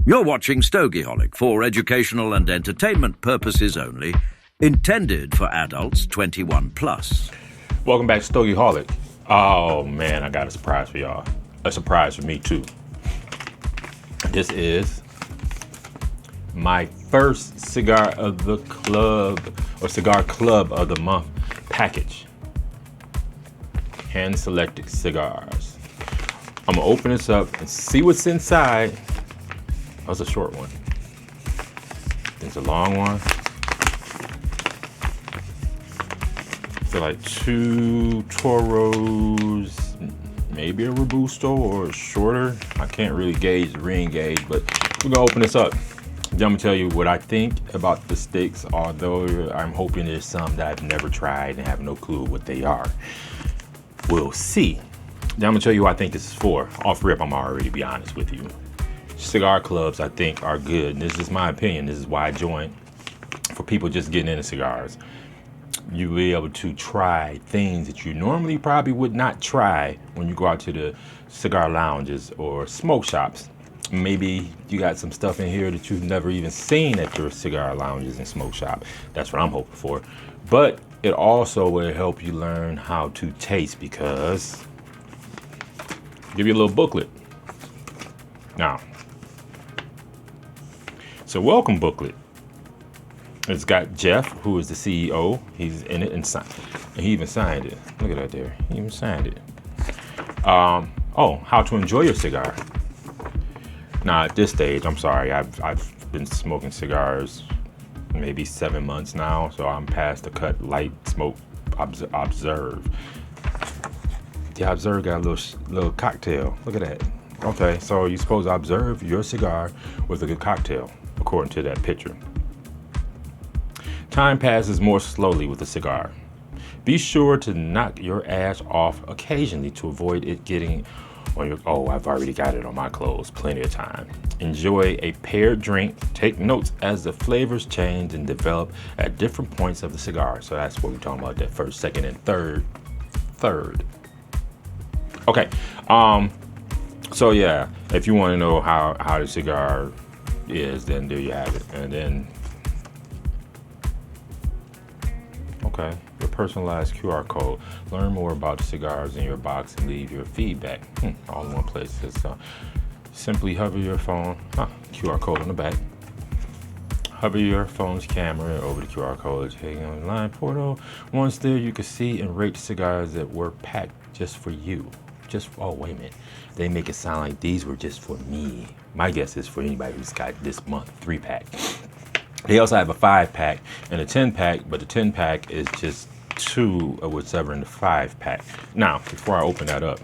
You're watching StogieHolic for educational and entertainment purposes only, intended for adults 21 plus. Welcome back to StogieHolic. Oh man, I got a surprise for y'all. A surprise for me too. This is my first cigar of the club, or cigar club of the month package. Hand selected cigars. I'm gonna open this up and see what's inside. That's a short one. It's a long one. So like 2 Toros, maybe a Robusto or shorter. I can't really gauge the ring gauge, but we're gonna open this up. I'm gonna tell you what I think about the sticks, although I'm hoping there's some that I've never tried and have no clue what they are. We'll see. Then I'm gonna tell you what I think this is for. Off rip, I'm already be honest with you. Cigar clubs, I think, are good. And this is my opinion. This is why I joined. For people just getting into cigars. You'll be able to try things that you normally probably would not try when you go out to the cigar lounges or smoke shops. Maybe you got some stuff in here that you've never even seen at your cigar lounges and smoke shop. That's what I'm hoping for. But it also will help you learn how to taste, because give you a little booklet. Now, it's a welcome booklet. It's got Jeff, who is the CEO. He's in it and he even signed it. Look at that there. He even signed it. Oh, how to enjoy your cigar. Now at this stage, I'm sorry, I've been smoking cigars maybe 7 months now, so I'm past the cut, light, smoke, observe. Yeah, observe got a little cocktail. Look at that. Okay, so you're supposed to observe your cigar with a good cocktail, according to that picture. Time passes more slowly with a cigar. Be sure to knock your ash off occasionally to avoid it getting on your... Oh, I've already got it on my clothes. Plenty of time. Enjoy a paired drink. Take notes as the flavors change and develop at different points of the cigar. So that's what we're talking about, that first, second, and third. Okay. So yeah, if you want to know how the cigar is, then there you have it. And then, okay, your personalized QR code. Learn more about the cigars in your box and leave your feedback. All in one place. It's, simply hover your phone, QR code on the back. Hover your phone's camera over the QR code, taking on the online portal. Once there, you can see and rate the cigars that were packed just for you. Oh, wait a minute. They make it sound like these were just for me. My guess is for anybody who's got this month 3-pack. They also have a 5-pack and a 10-pack, but the 10-pack is just 2 of whatever in the 5-pack. Now, before I open that up,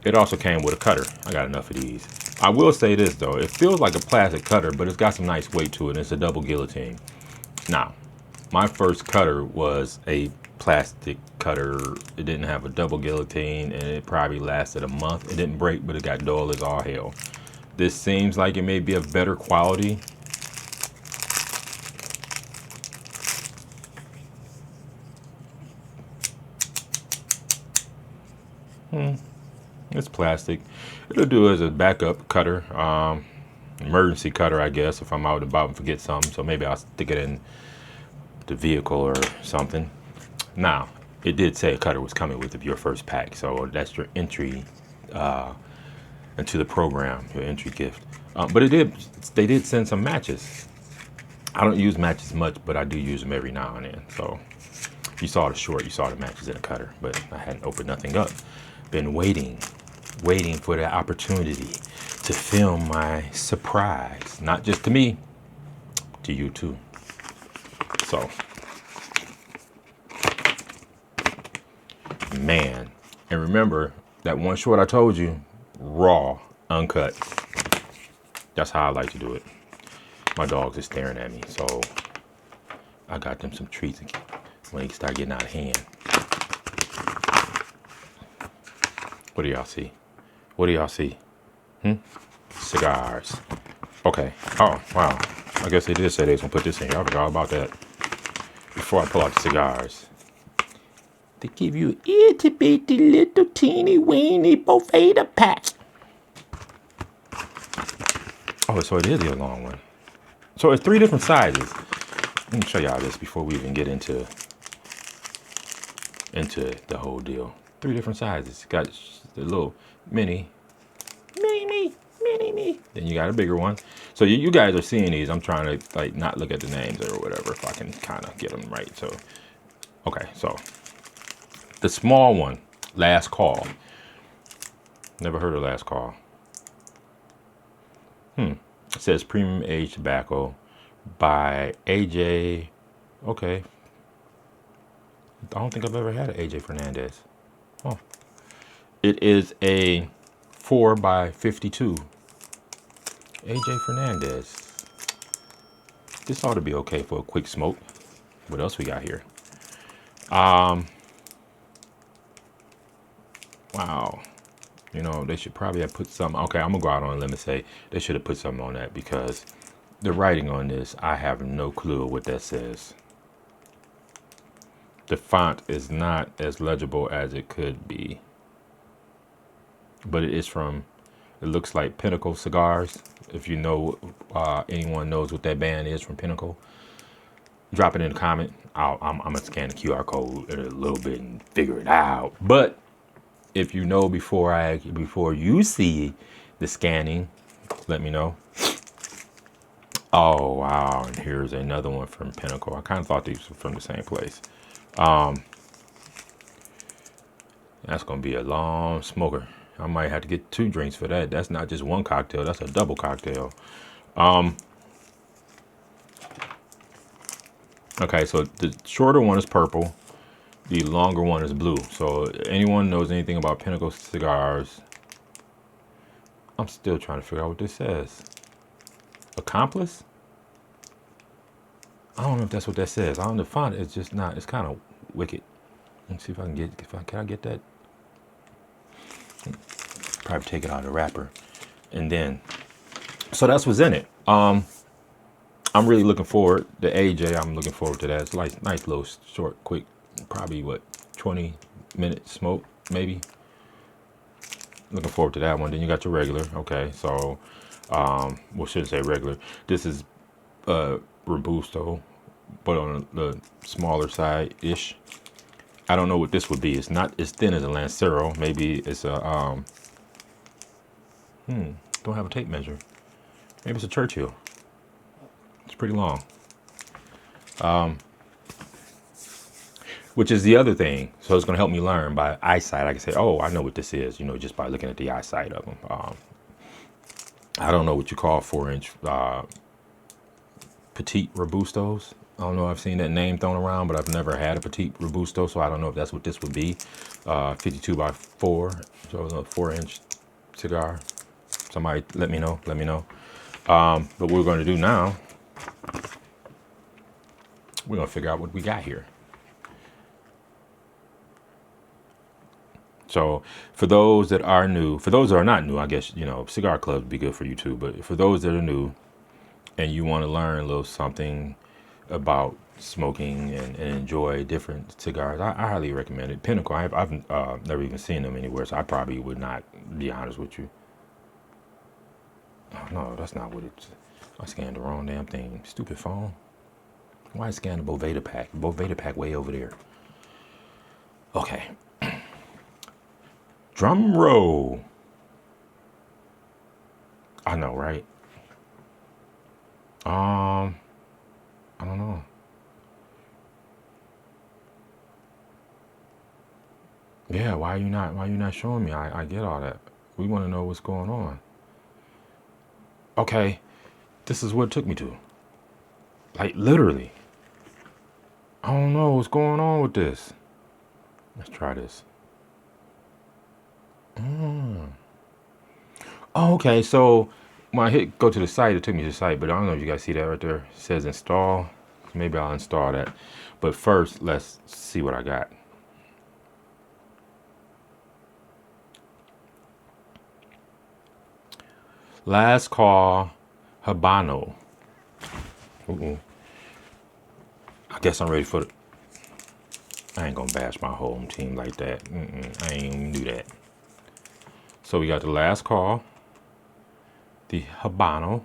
it also came with a cutter. I got enough of these. I will say this though, it feels like a plastic cutter, but it's got some nice weight to it, and it's a double guillotine. Now, my first cutter was a plastic cutter. It didn't have a double guillotine, and it probably lasted a month. It didn't break, but it got dull as all hell. This seems like it may be of better quality. It's plastic. It'll do as a backup cutter, emergency cutter, I guess, if I'm out and about and forget something. So maybe I'll stick it in the vehicle or something. Now, it did say a cutter was coming with your first pack, so that's your entry into the program, your entry gift. But they did send some matches. I don't use matches much, but I do use them every now and then. So you saw the short, you saw the matches in the cutter, but I hadn't opened nothing up. Been waiting for the opportunity to film my surprise, not just to me, to you too. So, man, and remember that one short I told you, raw, uncut. That's how I like to do it. My dogs are staring at me, so I got them some treats when they start getting out of hand. What do y'all see? What do y'all see? Cigars. Okay. Oh, wow. I guess they did say they was gonna put this in here. I forgot all about that. Before I pull out the cigars, they give you itty bitty little teeny weeny Boveda pack. Oh, so it is a long one. So it's 3 different sizes. Let me show y'all this before we even get into the whole deal. 3 different sizes. Got the little mini me. Then you got a bigger one. So you guys are seeing these. I'm trying to like not look at the names or whatever if I can kind of get them right. So, okay. So the small one, Last Call. Never heard of Last Call. It says premium aged tobacco by AJ. Okay. I don't think I've ever had an AJ Fernandez. Oh. It is a 4x52. AJ Fernandez. This ought to be okay for a quick smoke. What else we got here? Wow. You know, they should probably have put something. Okay, I'm gonna go out on a limb and say they should have put something on that because the writing on this, I have no clue what that says. The font is not as legible as it could be. But it is from, it looks like Pinnacle Cigars. If you know, anyone knows what that band is from Pinnacle, drop it in the comment. I'm gonna scan the QR code a little bit and figure it out. But if you know before you see the scanning, let me know. Oh wow! And here's another one from Pinnacle. I kind of thought these were from the same place. That's gonna be a long smoker. I might have to get 2 drinks for that. That's not just one cocktail, that's a double cocktail. Okay, so the shorter one is purple, the longer one is blue. So anyone knows anything about Pinnacle Cigars, I'm still trying to figure out what this says. Accomplice? I don't know if that's what that says. I don't know, the font is just not, it's kind of wicked. Let's see if I can get, can I get that? Probably take it out of the wrapper. And then, so that's what's in it. I'm really looking forward, the AJ, I'm looking forward to that. It's like nice little short, quick, probably what, 20-minute smoke, maybe. Looking forward to that one. Then you got your regular. Okay, so, well, shouldn't say regular. This is Robusto, but on the smaller side-ish. I don't know what this would be. It's not as thin as a Lancero. Maybe it's a, don't have a tape measure. Maybe it's a Churchill. It's pretty long. Which is the other thing. So it's going to help me learn by eyesight. I can say, oh, I know what this is, you know, just by looking at the eyesight of them. I don't know what you call 4-inch petite Robustos. I don't know. I've seen that name thrown around, but I've never had a petite Robusto, so I don't know if that's what this would be. 52x4, so a 4-inch cigar. Somebody let me know. But what we're going to do now, we're going to figure out what we got here. So for those that are new, for those that are not new, I guess, you know, cigar clubs would be good for you too. But for those that are new and you want to learn a little something about smoking and enjoy different cigars, I highly recommend it. Pinnacle, I've never even seen them anywhere, so I probably would not, be honest with you. Oh, no, that's not what it's. I scanned the wrong damn thing. Stupid phone. Why I scanned the Boveda pack? The Boveda pack way over there. Okay. Drum roll. I know, right? I don't know. Yeah, why are you not showing me? I get all that. We want to know what's going on. Okay, this is what it took me to. Like, literally. I don't know what's going on with this. Let's try this. Oh, okay, so when I hit go to the site, it took me to the site, but I don't know if you guys see that right there. It says install. Maybe I'll install that. But first, let's see what I got. Last Call Habano. I guess I'm ready for it. I ain't gonna bash my home team like that. I ain't even do that. So we got the Last Call, the Habano,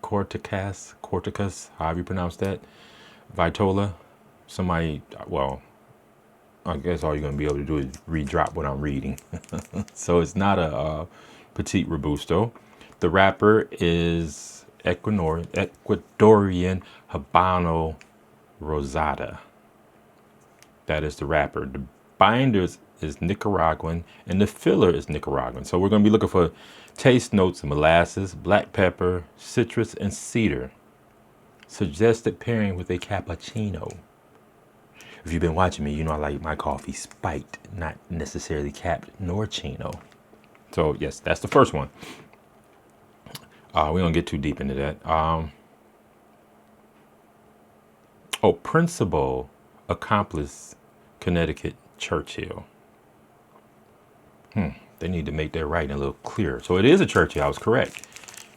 corticus, however you pronounce that, vitola. Somebody, well, I guess all you're going to be able to do is redrop what I'm reading. So it's not a petite robusto. The wrapper is Ecuadorian Habano Rosada. That is the wrapper. The binders is Nicaraguan, and the filler is Nicaraguan. So we're going to be looking for taste notes of molasses, black pepper, citrus, and cedar. Suggested pairing with a cappuccino. If you've been watching me, you know I like my coffee spiked, not necessarily capped nor chino. So yes, that's the first one. We don't get too deep into that. Principal, accomplice, Connecticut, Churchill. They need to make their writing a little clearer. So it is a Churchill. I was correct.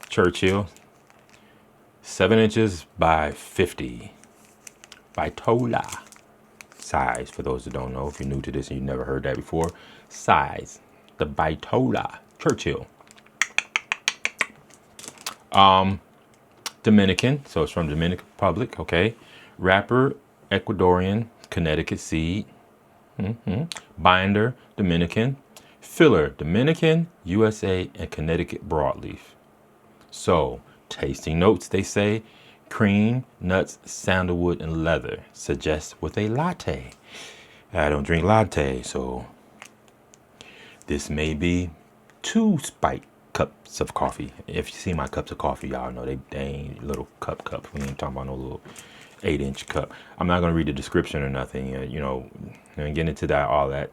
Churchill, 7 inches by 50. Vitola. Size, for those that don't know, if you're new to this and you've never heard that before, size, the Vitola Churchill. Dominican, so it's from Dominican Republic, okay. Wrapper, Ecuadorian, Connecticut seed. Binder, Dominican. Filler, Dominican, USA, and Connecticut broadleaf. So, tasting notes, they say, cream, nuts, sandalwood, and leather. Suggest with a latte. I don't drink latte, so this may be 2 spiked cups of coffee. If you see my cups of coffee, y'all know they ain't little cups. We ain't talking about no little 8-inch cup. I'm not gonna read the description or nothing. You know, and get into that, all that.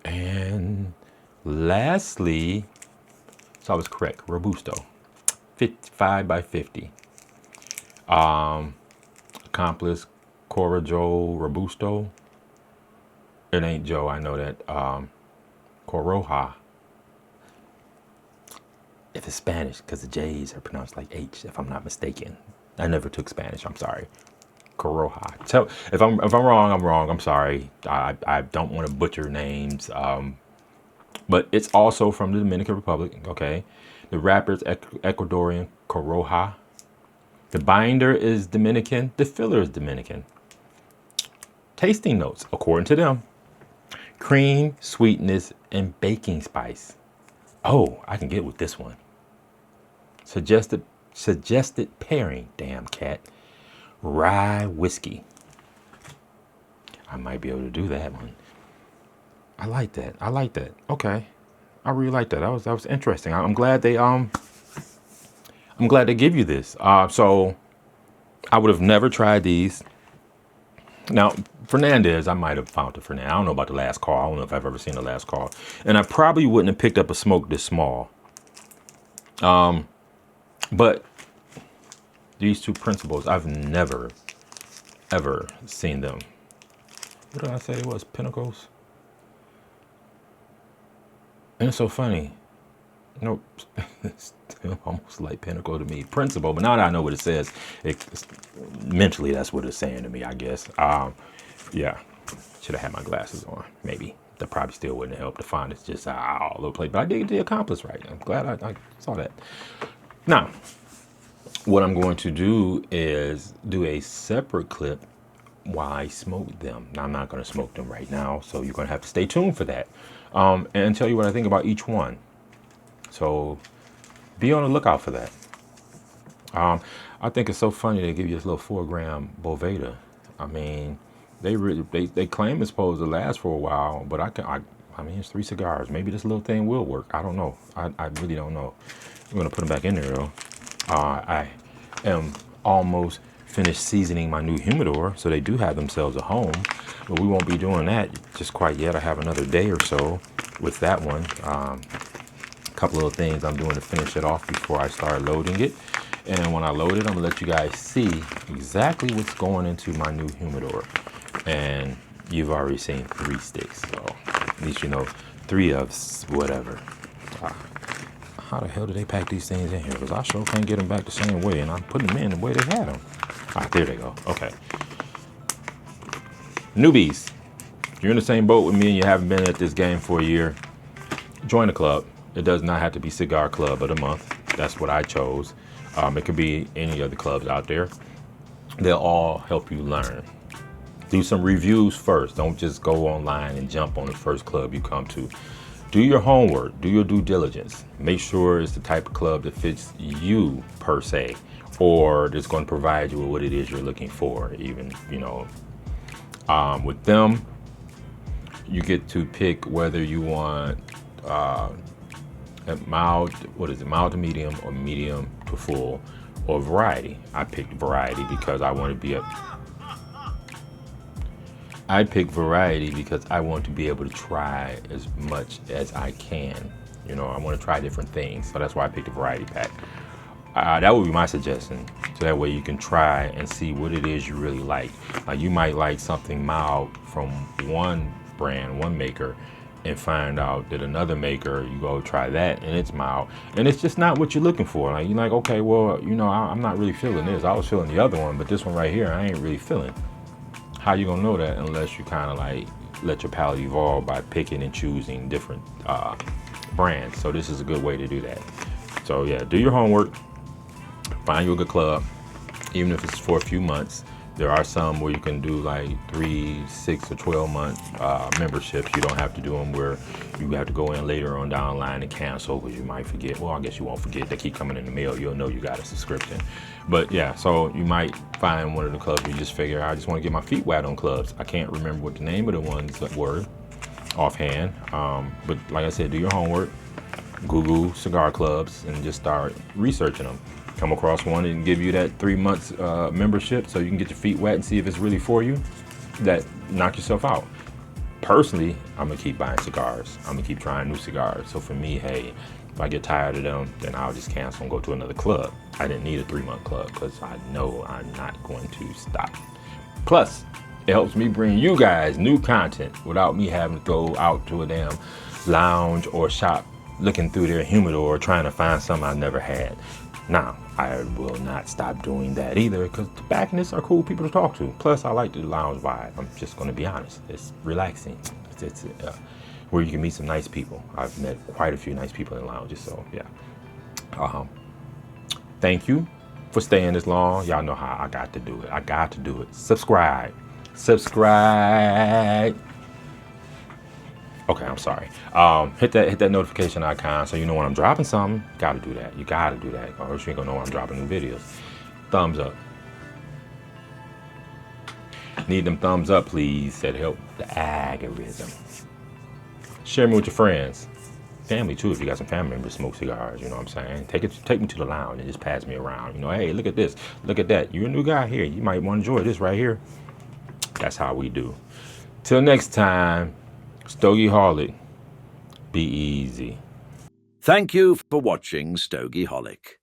And lastly, so I was correct. Robusto. 55 by 50. Accomplice Corojo Robusto. It ain't Joe, I know that. Coroja. If it's Spanish, because the J's are pronounced like H, if I'm not mistaken. I never took Spanish, I'm sorry. Coroja. So if I'm wrong, I'm wrong. I'm sorry. I don't want to butcher names. But it's also from the Dominican Republic, okay? The wrapper is Ecuadorian Coroja. The binder is Dominican. The filler is Dominican. Tasting notes, according to them. Cream, sweetness, and baking spice. Oh, I can get with this one. Suggested pairing, damn cat. Rye whiskey. I might be able to do that one. I like that. Okay. I really like that. That was interesting. I'm glad they give you this. So I would have never tried these. Now, Fernandez, I might have found the Fernandez. I don't know about the last call. I don't know if I've ever seen the last call. And I probably wouldn't have picked up a smoke this small. But these 2 principles, I've never, ever seen them. What did I say it was? Pinnacles? And it's so funny. Nope. It's still almost like pinnacle to me. Principle, but now that I know what it says, mentally that's what it's saying to me, I guess. Yeah. Should have had my glasses on, maybe. That probably still wouldn't have helped to find it's just all over the place. But I did the accomplice right. I'm glad I saw that. Now, what I'm going to do is do a separate clip while I smoke them. Now, I'm not going to smoke them right now, so you're going to have to stay tuned for that. And tell you what I think about each one. So be on the lookout for that. I think it's so funny they give you this little 4-gram Boveda. I mean, they claim it's supposed to last for a while, but I mean, it's 3 cigars. Maybe this little thing will work. I don't know. I really don't know. I'm gonna put them back in there though. I am almost finished seasoning my new humidor, so they do have themselves a home. But we won't be doing that just quite yet. I have another day or so with that one. A couple of things I'm doing to finish it off before I start loading it. And when I load it, I'm gonna let you guys see exactly what's going into my new humidor. And you've already seen 3 sticks, so at least you know 3 of whatever. How the hell do they pack these things in here? Because I sure can't get them back the same way, and I'm putting them in the way they had them. All right, there they go. Okay. Newbies, you're in the same boat with me and you haven't been at this game for a year, join a club. It does not have to be Cigar Club of the Month. That's what I chose. It could be any of the clubs out there. They'll all help you learn. Do some reviews first. Don't just go online and jump on the first club you come to. Do your homework. Do your due diligence. Make sure it's the type of club that fits you per se, or that's going to provide you with what it is you're looking for. Even, with them, you get to pick whether you want mild to medium, or medium to full, or variety. I picked variety because I want to be able to try as much as I can. I want to try different things, so that's why I picked a variety pack. That would be my suggestion, so that way you can try and see what it is you really like. You might like something mild from one brand, one maker, and find out that another maker, you go try that and it's mild, and it's just not what you're looking for. You're like, okay, well, I'm not really feeling this. I was feeling the other one, but this one right here, I ain't really feeling. How you gonna know that unless you kind of let your palate evolve by picking and choosing different brands? So this is a good way to do that. So yeah, do your homework, find you a good club, even if it's for a few months. There are some where you can do 3, 6, or 12-month memberships. You don't have to do them where you have to go in later on down the line and cancel because you might forget. Well, I guess you won't forget. They keep coming in the mail. You'll know you got a subscription. But yeah, so you might find one of the clubs where you just figure, I just want to get my feet wet on clubs. I can't remember what the name of the ones were offhand. But like I said, do your homework. Google cigar clubs and just start researching them. Come across one and give you that 3 months membership so you can get your feet wet and see if it's really for you, that knock yourself out. Personally, I'm gonna keep buying cigars. I'm gonna keep trying new cigars. So for me, hey, if I get tired of them, then I'll just cancel and go to another club. I didn't need a 3-month club because I know I'm not going to stop. Plus, it helps me bring you guys new content without me having to go out to a damn lounge or shop looking through their humidor trying to find something I never had. Now, I will not stop doing that either because tobacconists are cool people to talk to. Plus, I like the lounge vibe. I'm just going to be honest. It's relaxing. It's where you can meet some nice people. I've met quite a few nice people in lounges, so yeah. Thank you for staying this long. Y'all know how I got to do it. I got to do it. Subscribe. Okay, I'm sorry. Hit that notification icon so you know when I'm dropping something. Gotta do that. You gotta do that, or else you ain't gonna know when I'm dropping new videos. Thumbs up. Need them thumbs up, please. That help the algorithm. Share me with your friends, family too. If you got some family members smoke cigars, you know what I'm saying. Take me to the lounge and just pass me around. Hey, look at this, look at that. You're a new guy here. You might want to enjoy this right here. That's how we do. Till next time. StogieHolic, be easy. Thank you for watching StogieHolic.